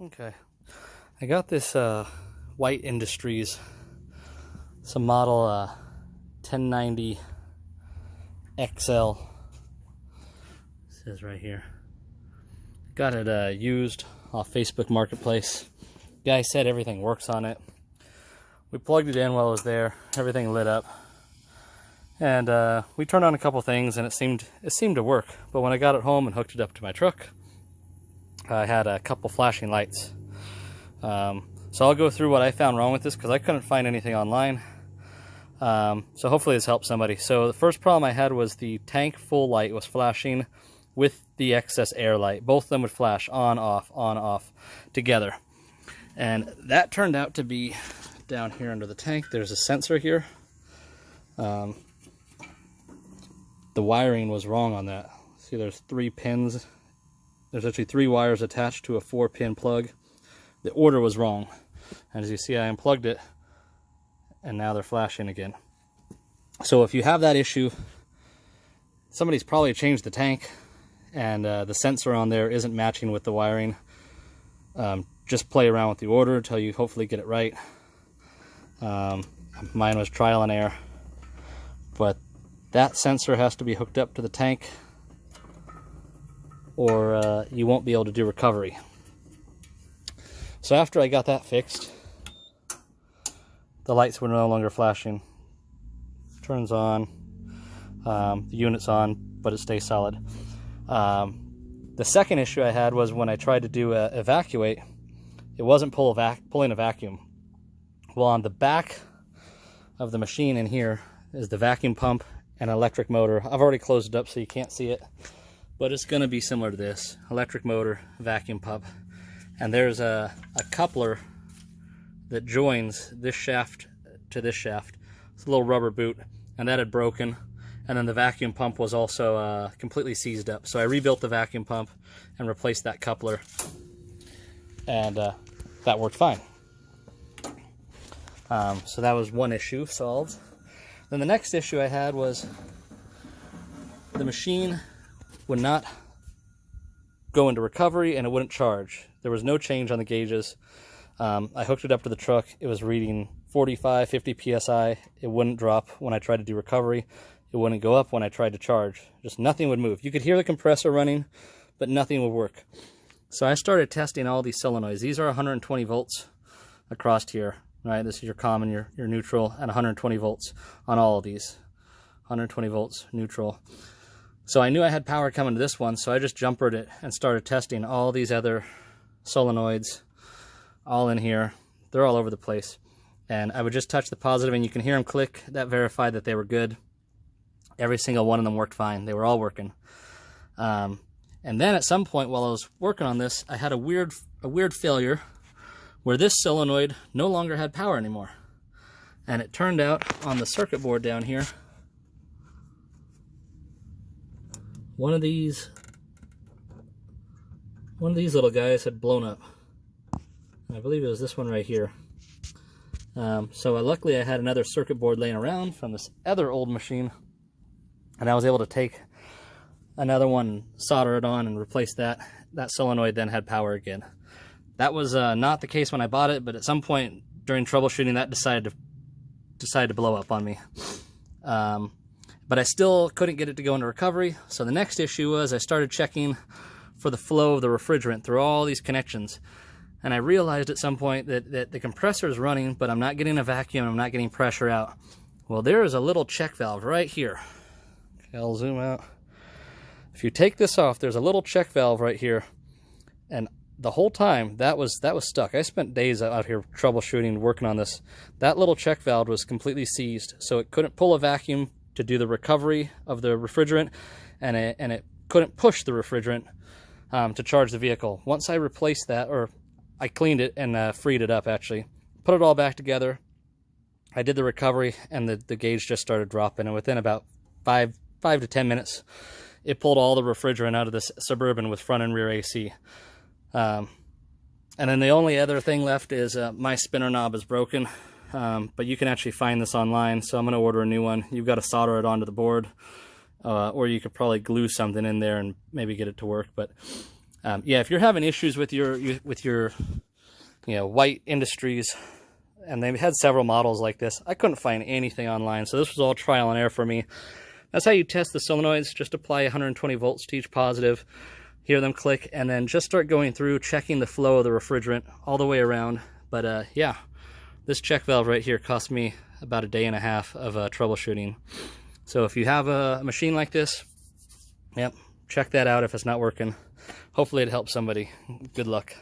Okay, I got this White Industries, some model 1090 XL. It says right here. Got it used off Facebook Marketplace. Guy said everything works on it. We plugged it in while it was there. Everything lit up, and we turned on a couple things, and it seemed to work. But when I got it home and hooked it up to my truck, I had a couple flashing lights. So I'll go through what I found wrong with this because I couldn't find anything online. So hopefully this helps somebody. So the first problem I had was the tank full light was flashing with the excess air light. Both of them would flash on, off together. And that turned out to be down here under the tank. There's a sensor here. The wiring was wrong on that. See, there's 3 pins. There's actually 3 wires attached to a 4-pin plug. The order was wrong. And as you see, I unplugged it, and now they're flashing again. So if you have that issue, somebody's probably changed the tank, and the sensor on there isn't matching with the wiring. Just play around with the order until you hopefully get it right. Mine was trial and error. But that sensor has to be hooked up to the tank, or you won't be able to do recovery. So after I got that fixed, the lights were no longer flashing. Turns on, the unit's on, but it stays solid. The second issue I had was when I tried to do evacuate, it wasn't pulling a vacuum. Well, on the back of the machine in here is the vacuum pump and electric motor. I've already closed it up so you can't see it, but it's going to be similar to this. Electric motor, vacuum pump. And there's a coupler that joins this shaft to this shaft. It's a little rubber boot, and that had broken. And then the vacuum pump was also completely seized up. So I rebuilt the vacuum pump and replaced that coupler, and that worked fine. So that was one issue solved. Then the next issue I had was the machine would not go into recovery and it wouldn't charge. There was no change on the gauges. I hooked it up to the truck. It was reading 45, 50 psi. It wouldn't drop when I tried to do recovery. It wouldn't go up when I tried to charge. Just nothing would move. You could hear the compressor running, but nothing would work. So I started testing all these solenoids. These are 120 volts across here, right? This is your common, your neutral, and 120 volts on all of these. 120 volts, neutral. So I knew I had power coming to this one, so I just jumpered it and started testing all these other solenoids, all in here. They're all over the place. And I would just touch the positive, and you can hear them click. That verified that they were good. Every single one of them worked fine. They were all working. And then at some point while I was working on this, I had a weird failure where this solenoid no longer had power anymore. And it turned out on the circuit board down here, one of these little guys had blown up. I believe it was this one right here. So luckily I had another circuit board laying around from this other old machine, and I was able to take another one, solder it on, and replace that. That solenoid then had power again. That was not the case when I bought it, but at some point during troubleshooting, that decided to blow up on me. But I still couldn't get it to go into recovery. So the next issue was I started checking for the flow of the refrigerant through all these connections. And I realized at some point that the compressor is running, but I'm not getting a vacuum, I'm not getting pressure out. Well, there is a little check valve right here. Okay, I'll zoom out. If you take this off, there's a little check valve right here. And the whole time that was stuck. I spent days out here troubleshooting, working on this. That little check valve was completely seized, so it couldn't pull a vacuum to do the recovery of the refrigerant, and it couldn't push the refrigerant to charge the vehicle. Once I replaced that, or I cleaned it and freed it up actually, put it all back together, I did the recovery, and the gauge just started dropping, and within about 5 to 10 minutes, it pulled all the refrigerant out of this Suburban with front and rear AC. And then the only other thing left is my spinner knob is broken, but you can actually find this online, so I'm going to order a new one. You've got to solder it onto the board, or you could probably glue something in there and maybe get it to work. But Yeah, if you're having issues with your White Industries, and they've had several models like this, I couldn't find anything online, so this was all trial and error for me. That's how you test the solenoids. Just apply 120 volts to each positive, hear them click, and then just start going through checking the flow of the refrigerant all the way around. But yeah, this check valve right here cost me about a day and a half of troubleshooting. So if you have a machine like this, yep, check that out if it's not working. Hopefully it helps somebody. Good luck.